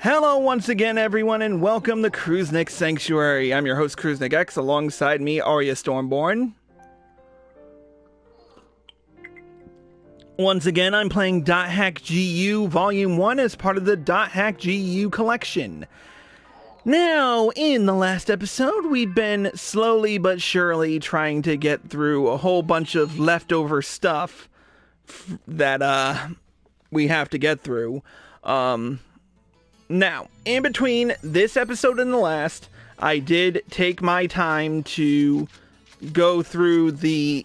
Hello once again, everyone, and welcome to Cruisnick Sanctuary. I'm your host, Cruisnick X. Alongside me, Arya Stormborn. Once again, I'm playing .hack GU Volume 1 as part of the .hack GU collection. Now, in the last episode, we've been slowly but surely trying to get through a whole bunch of leftover stuff that we have to get through. Now, in between this episode and the last, I did take my time to go through the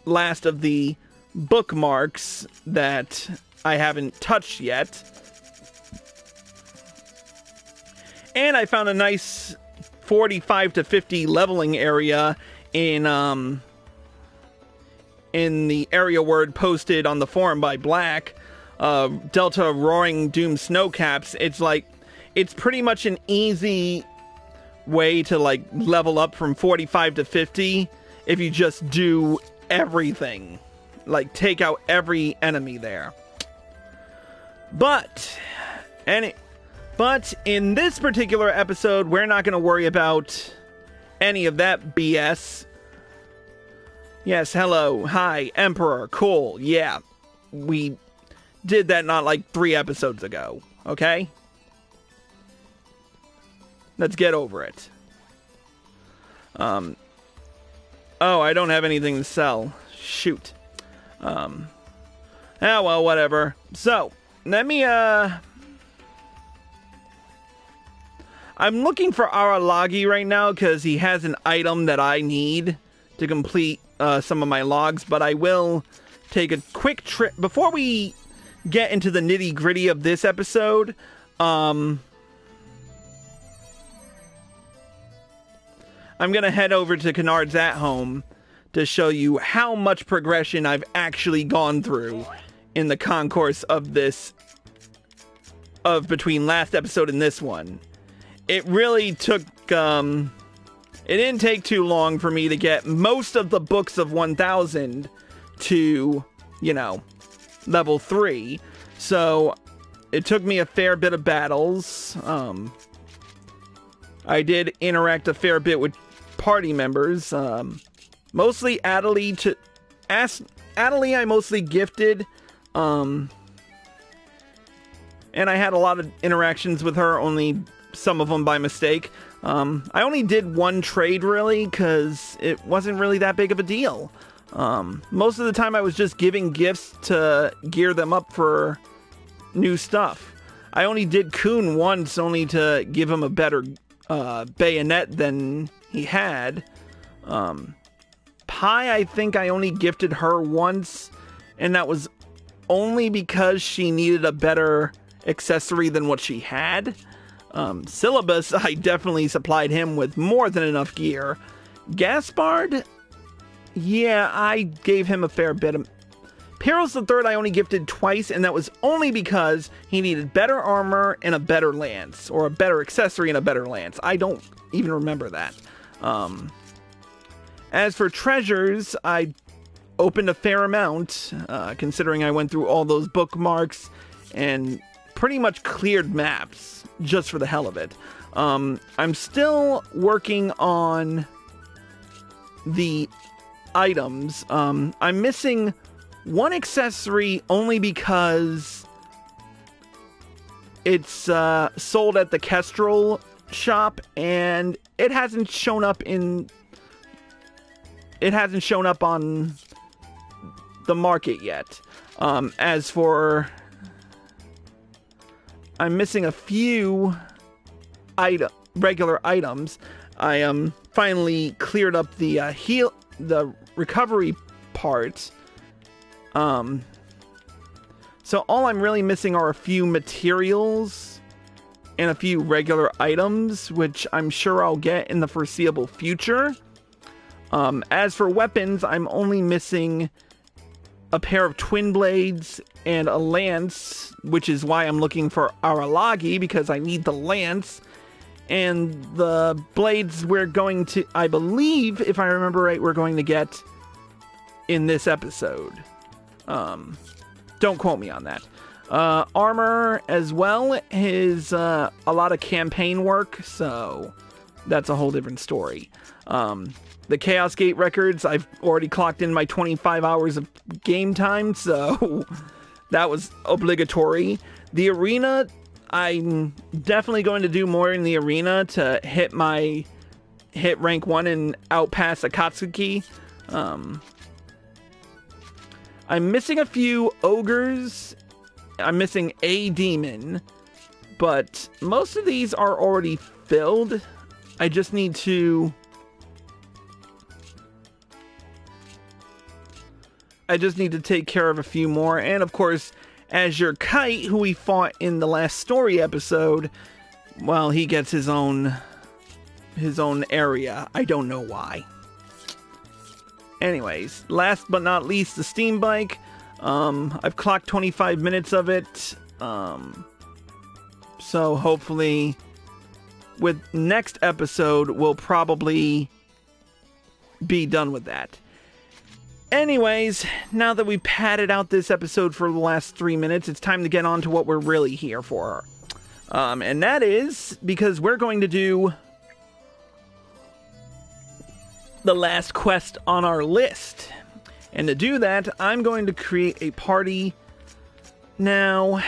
last of the bookmarks that I haven't touched yet. And I found a nice 45 to 50 leveling area in the area word posted on the forum by Black. Delta Roaring Doom Snowcaps. It's pretty much an easy way to level up from 45 to 50 if you just do everything. Take out every enemy there. But in this particular episode, we're not going to worry about any of that BS. Yes, hello, hi, Emperor, cool, yeah. We did that not 3 episodes ago, okay? Let's get over it. Oh, I don't have anything to sell. Shoot. Well, whatever. So, let me, I'm looking for Aralagi right now because he has an item that I need to complete some of my logs, but I will take a quick trip before we get into the nitty-gritty of this episode. I'm gonna head over to Kennard's at home to show you how much progression I've actually gone through in the concourse of between last episode and this one. It really took, it didn't take too long for me to get most of the books of 1000 to, level 3. So, it took me a fair bit of battles. I did interact a fair bit with party members. Mostly Adelie I mostly gifted. And I had a lot of interactions with her, only some of them by mistake. I only did one trade, really, because it wasn't really that big of a deal. Most of the time I was just giving gifts to gear them up for new stuff. I only did Kuhn once, only to give him a better bayonet than he had. Pi, I think I only gifted her once, and that was only because she needed a better accessory than what she had. Syllabus, I definitely supplied him with more than enough gear. Gaspard, yeah, I gave him a fair bit of... Peros the Third I only gifted twice, and that was only because he needed better armor and a better lance, or a better accessory and a better lance. I don't even remember that. As for treasures, I opened a fair amount, considering I went through all those bookmarks and pretty much cleared maps, just for the hell of it. I'm still working on the items. I'm missing one accessory only because it's sold at the Kestrel shop, and it hasn't shown up on the market yet. As for, I'm missing a few regular items. I finally cleared up the recovery part. So all I'm really missing are a few materials and a few regular items, which I'm sure I'll get in the foreseeable future. As for weapons, I'm only missing a pair of twin blades and a lance, which is why I'm looking for Aralagi, because I need the lance. And the blades we're going to, I believe, if I remember right, we're going to get in this episode. Don't quote me on that. Armor as well is a lot of campaign work, so that's a whole different story. The Chaos Gate records, I've already clocked in my 25 hours of game time, so that was obligatory. The arena, I'm definitely going to do more in the arena to hit rank 1 and outpass Akatsuki. I'm missing a few ogres. I'm missing a demon, but most of these are already filled. I just need to take care of a few more. And of course, Azure Kite, who we fought in the last story episode, well, he gets his own area. I don't know why. Anyways, last but not least, the Steam Bike. I've clocked 25 minutes of it. So hopefully with next episode, we'll probably be done with that. Anyways, now that we padded out this episode for the last 3 minutes, it's time to get on to what we're really here for. And that is because we're going to do the last quest on our list. And to do that, I'm going to create a party. Now,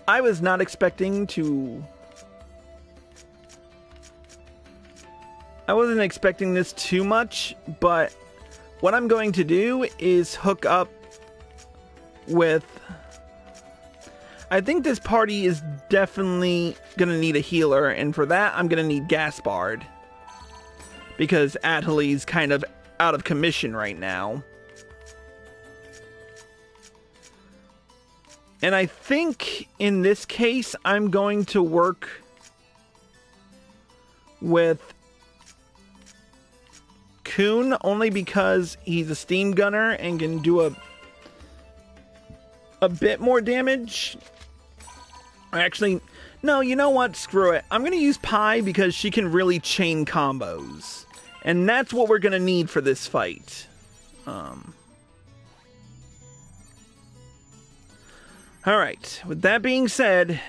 I was not expecting to... I wasn't expecting this too much, but what I'm going to do is hook up with... I think this party is definitely going to need a healer, and for that, I'm going to need Gaspard. Because Atali's kind of out of commission right now. And I think, in this case, I'm going to work with Kuhn, only because he's a steam gunner and can do a bit more damage. Actually, no, you know what? Screw it. I'm going to use Pi because she can really chain combos. And that's what we're going to need for this fight. Alright, with that being said,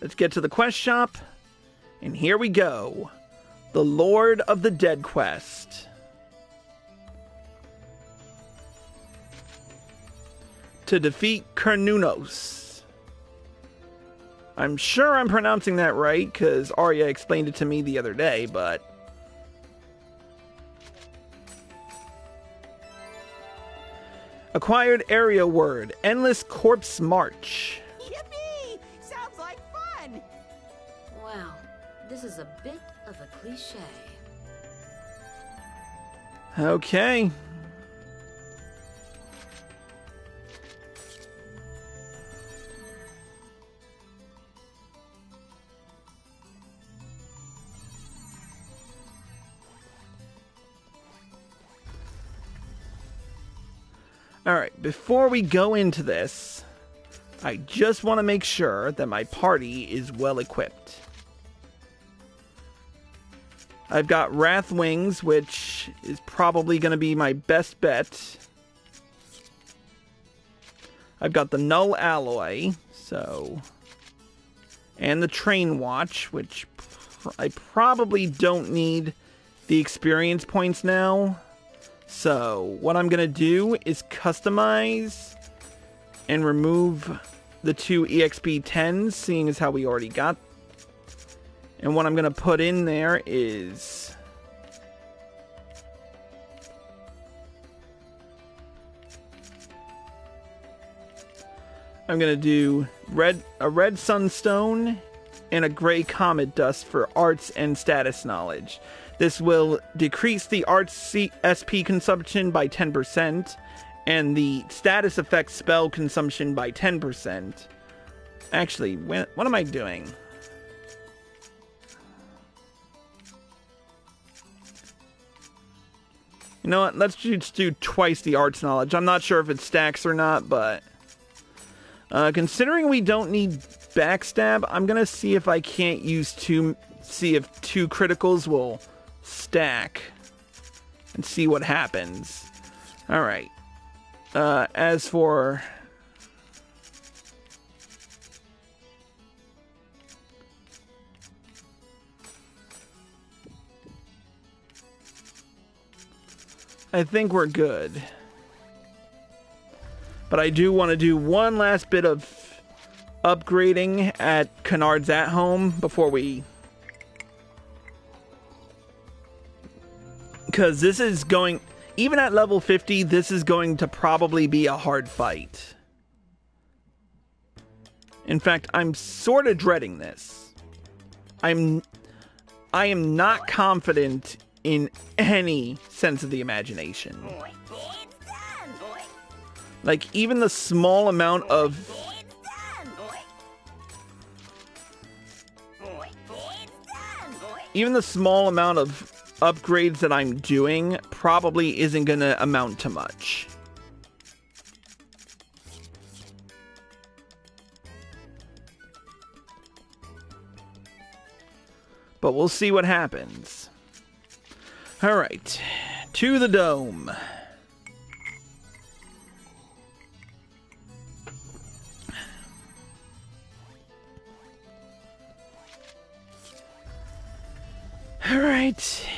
let's get to the quest shop. And here we go. The Lord of the Dead quest. To defeat Kernunos. I'm sure I'm pronouncing that right, because Arya explained it to me the other day, but... Acquired area word. Endless Corpse March. Yippee! Sounds like fun! Wow, this is a bit of a cliche. Okay. Alright, before we go into this, I just want to make sure that my party is well equipped. I've got Wrath Wings, which is probably going to be my best bet. I've got the Null Alloy, so... And the Train Watch, which I probably don't need the experience points now. So, what I'm going to do is customize and remove the 2 EXP 10s, seeing as how we already got. And what I'm going to put in there is... I'm going to do a red sunstone and a gray comet dust for arts and status knowledge. This will decrease the arts SP consumption by 10% and the status effect spell consumption by 10%. Actually, what am I doing? You know what? Let's just do twice the arts knowledge. I'm not sure if it stacks or not, but... considering we don't need backstab, I'm going to see if I can't use see if 2 criticals will stack and see what happens. Alright. As for... I think we're good. But I do want to do one last bit of upgrading at Kennard's at home before we... Because this is going... Even at level 50, this is going to probably be a hard fight. In fact, I'm sort of dreading this. I am not confident in any sense of the imagination. Like, even the small amount of... Even the small amount of upgrades that I'm doing probably isn't going to amount to much. But we'll see what happens. Alright, to the dome. Alright.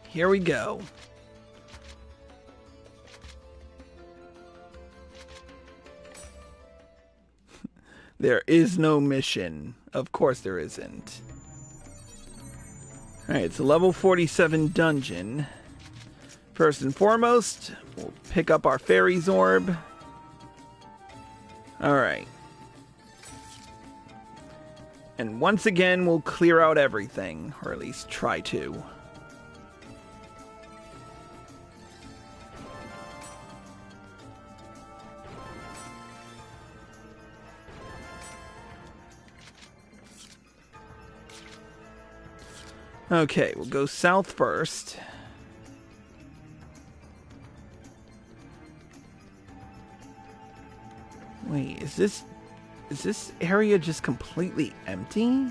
Here we go. There is no mission. Of course there isn't. Alright, it's a level 47 dungeon. First and foremost, we'll pick up our fairy's orb. Alright. And once again, we'll clear out everything. Or at least try to. Okay, we'll go south first. Wait, is this area just completely empty?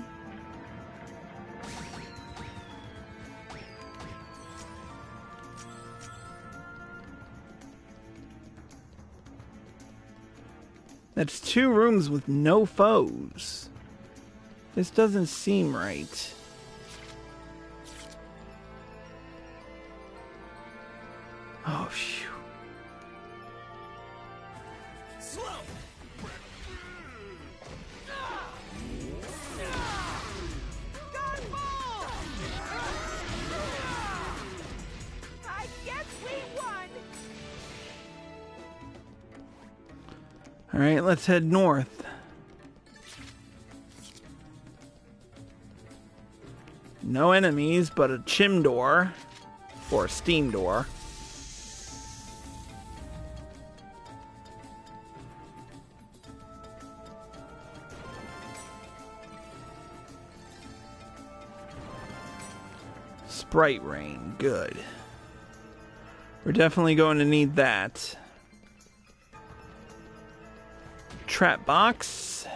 That's 2 rooms with no foes. This doesn't seem right. Oh, phew. I guess we won. All right, let's head north. No enemies, but a chim door. Or a steam door. Sprite rain, good. We're definitely going to need that. Trap box.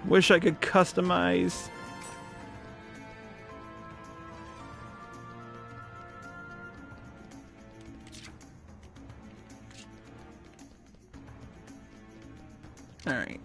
Wish I could customize. All right.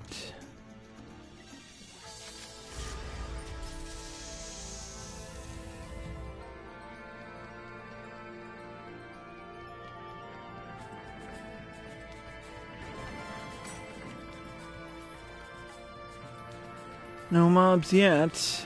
No mobs yet.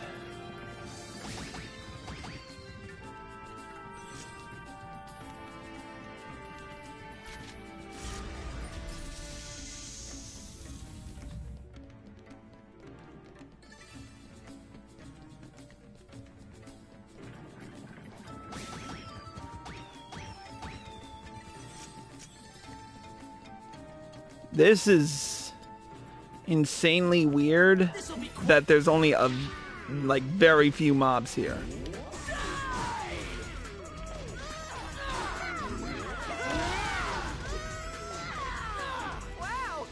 This is insanely weird that there's only very few mobs here. Wow,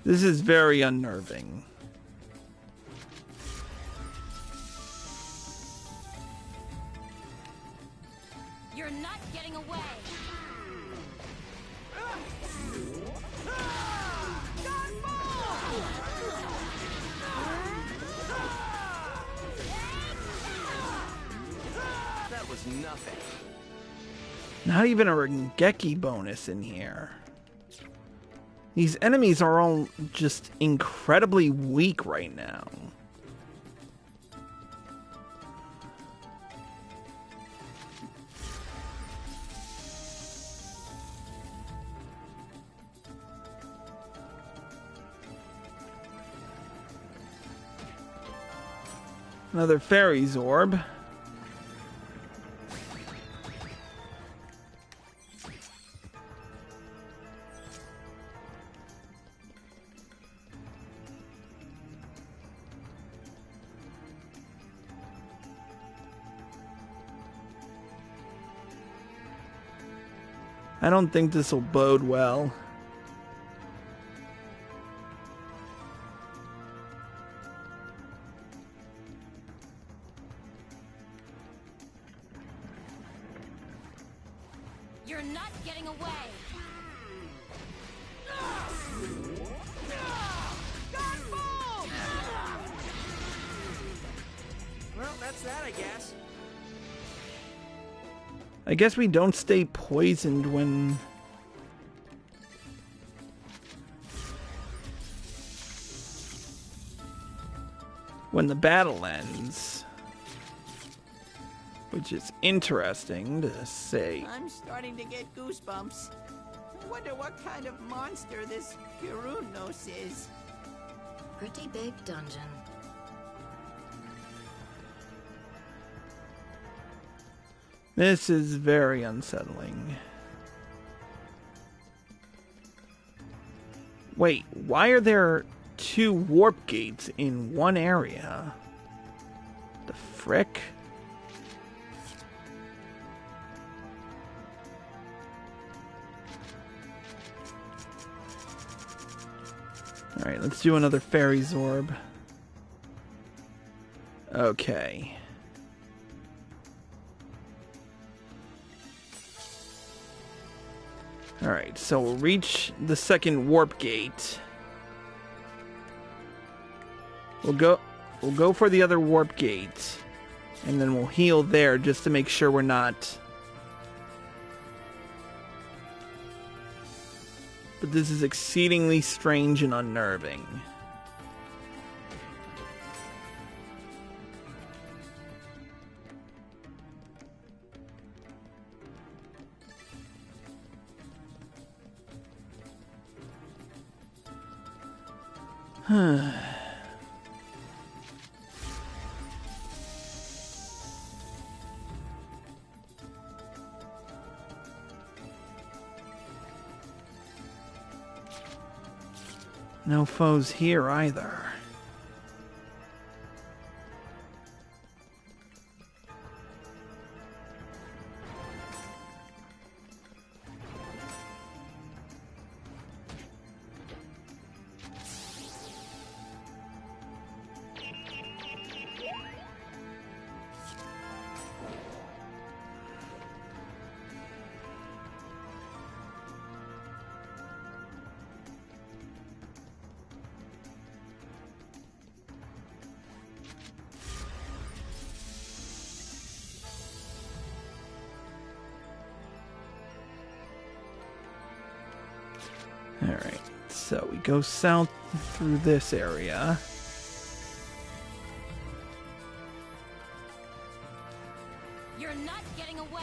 This is very unnerving. You're not getting away. That was nothing. Not even a Rengeki bonus in here. These enemies are all just incredibly weak right now. Another fairy's orb. I don't think this will bode well. You're not getting away. Well, that's that, I guess. I guess we don't stay poisoned when the battle ends. Which is interesting to say. I'm starting to get goosebumps. I wonder what kind of monster this Kirunos is. Pretty big dungeon. This is very unsettling. Wait, why are there 2 warp gates in one area? The frick? Alright, let's do another fairy's orb. Okay. Alright, so we'll reach the second warp gate. We'll go for the other warp gate. And then we'll heal there just to make sure we're not... But this is exceedingly strange and unnerving. No foes here either. Alright, so we go south through this area. You're not getting away.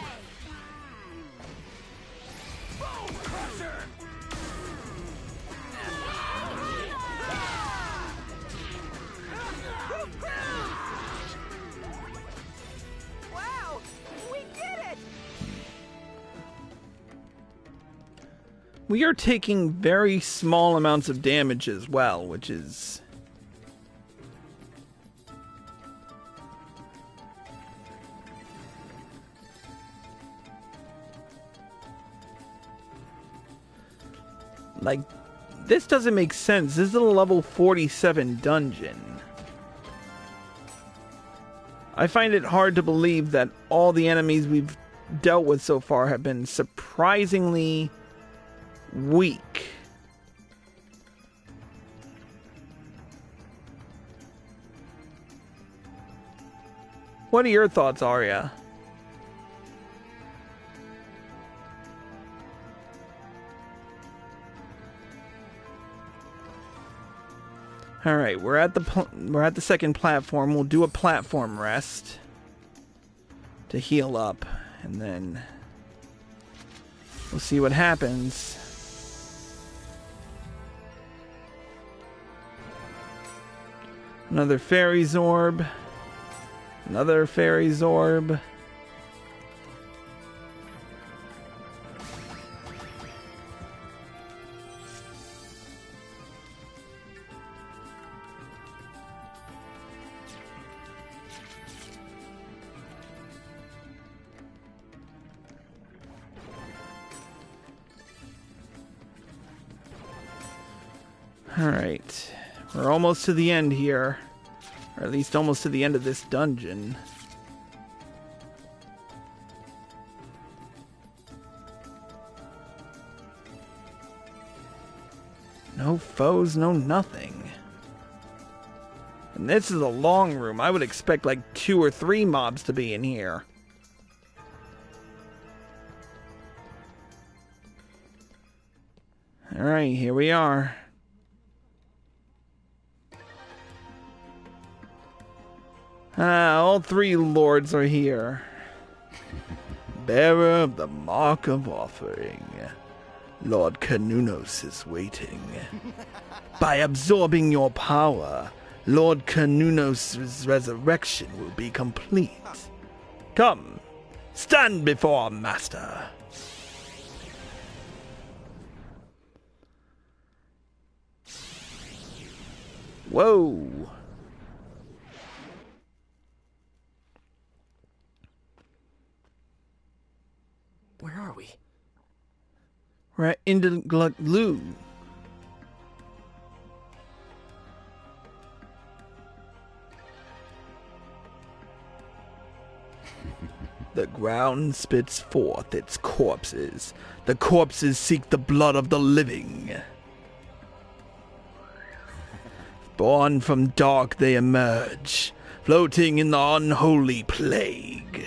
Wow! We did it! We are taking very small amounts of damage as well, which is... like, This doesn't make sense. This is a level 47 dungeon. I find it hard to believe that all the enemies we've dealt with so far have been surprisingly weak. What are your thoughts, Arya? All right, we're at the second platform. We'll do a platform rest to heal up, and then we'll see what happens. Another fairy's orb. Another fairy's orb. Alright, we're almost to the end here, or at least almost to the end of this dungeon. No foes, no nothing. And this is a long room. I would expect like 2 or 3 mobs to be in here. Alright, here we are. All 3 lords are here. Bearer of the Mark of Offering. Lord Canunos is waiting. By absorbing your power, Lord Canunos' resurrection will be complete. Come, stand before our master. Whoa. Where are we? We're at Indalgluglu. The ground spits forth its corpses. The corpses seek the blood of the living. Born from dark they emerge, floating in the unholy plague.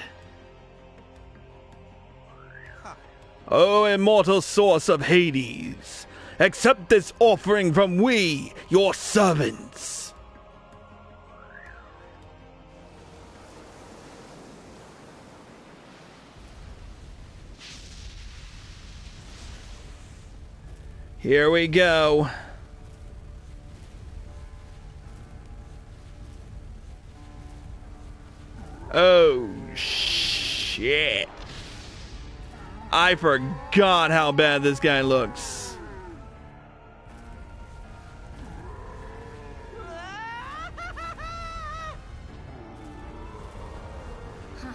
O immortal source of Hades, accept this offering from we, your servants. Here we go. Oh, shit. I forgot how bad this guy looks. Huh.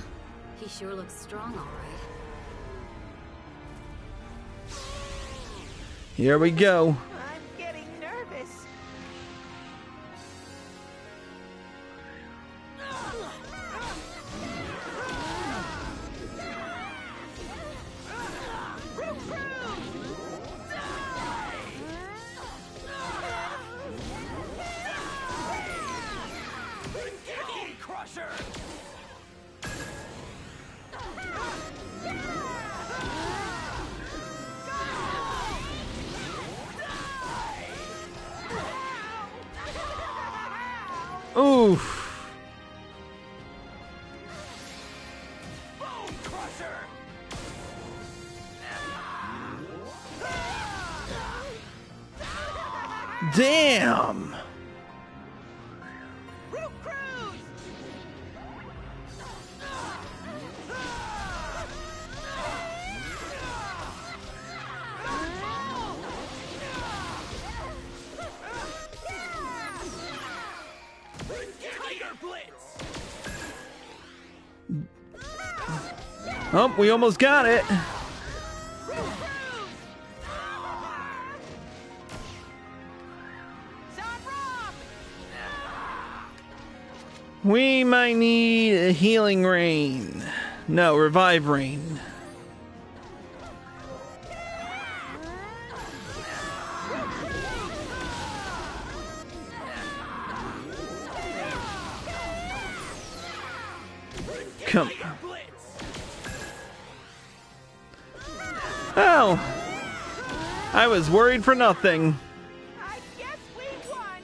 He sure looks strong, all right. Here we go. I'm getting nervous. Oof. Damn. Oh, we almost got it. We might need a healing rain. No, revive rain. Come. Oh. I was worried for nothing. I guess we won.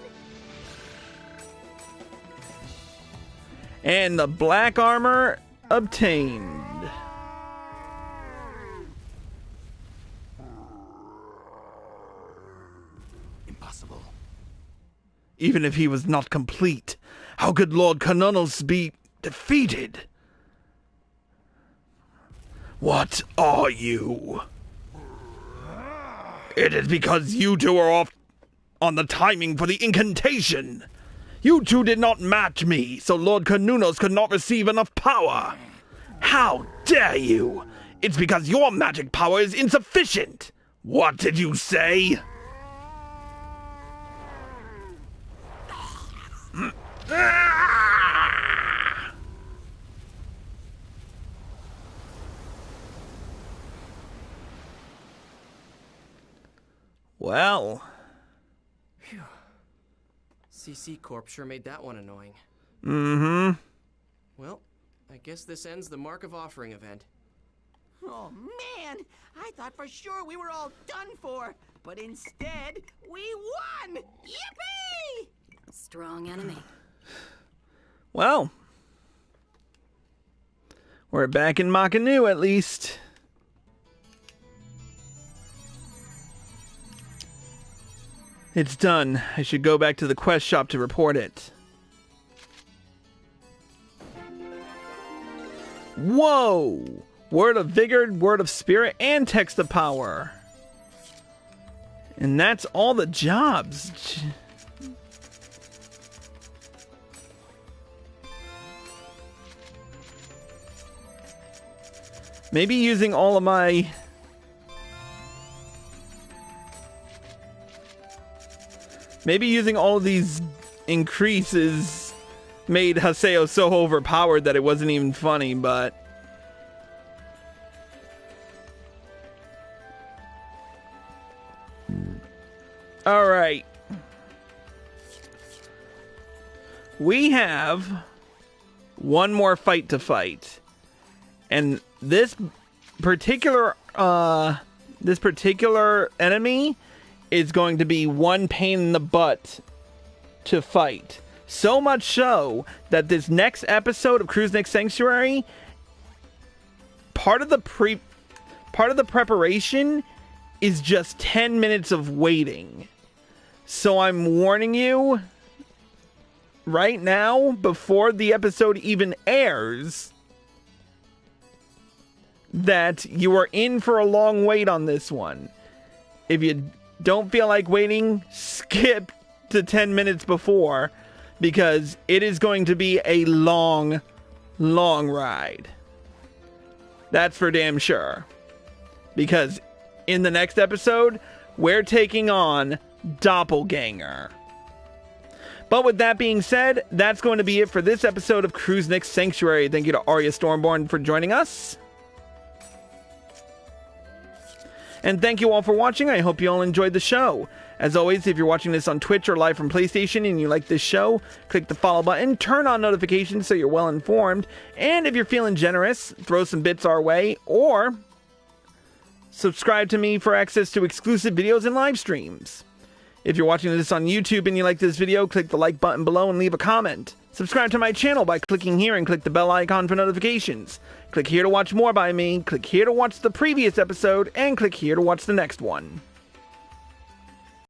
And the black armor obtained. Impossible. Even if he was not complete, how could Lord Canonos be defeated? What are you? It is because you two are off on the timing for the incantation. You two did not match me, so Lord Canonos could not receive enough power. How dare you? It's because your magic power is insufficient. What did you say? Well. Phew. CC Corp sure made that one annoying. Mm-hmm. Well, I guess this ends the Mark of Offering event. Oh man, I thought for sure we were all done for, but instead we won! Yippee! Strong enemy. Well. We're back in Makanu at least. It's done. I should go back to the quest shop to report it. Whoa! Word of Vigor, Word of Spirit, and Text of Power. And that's all the jobs. Maybe using all of my... Maybe using all of these increases made Haseo so overpowered that it wasn't even funny, but... Alright. We have one more fight to fight. And this particular enemy is going to be one pain in the butt to fight. So much so that this next episode of Cruisnick Sanctuary, part of the preparation is just 10 minutes of waiting. So I'm warning you right now, before the episode even airs, that you are in for a long wait on this one. If you don't feel like waiting, skip to 10 minutes before, because it is going to be a long, long ride. That's for damn sure. Because in the next episode, we're taking on Doppelganger. But with that being said, that's going to be it for this episode of Cruisnick Sanctuary. Thank you to Arya Stormborn for joining us. And thank you all for watching. I hope you all enjoyed the show. As always, if you're watching this on Twitch or live from PlayStation and you like this show, click the follow button, turn on notifications so you're well informed, and if you're feeling generous, throw some bits our way, or subscribe to me for access to exclusive videos and live streams. If you're watching this on YouTube and you like this video, click the like button below and leave a comment. Subscribe to my channel by clicking here and click the bell icon for notifications. Click here to watch more by me, click here to watch the previous episode, and click here to watch the next one.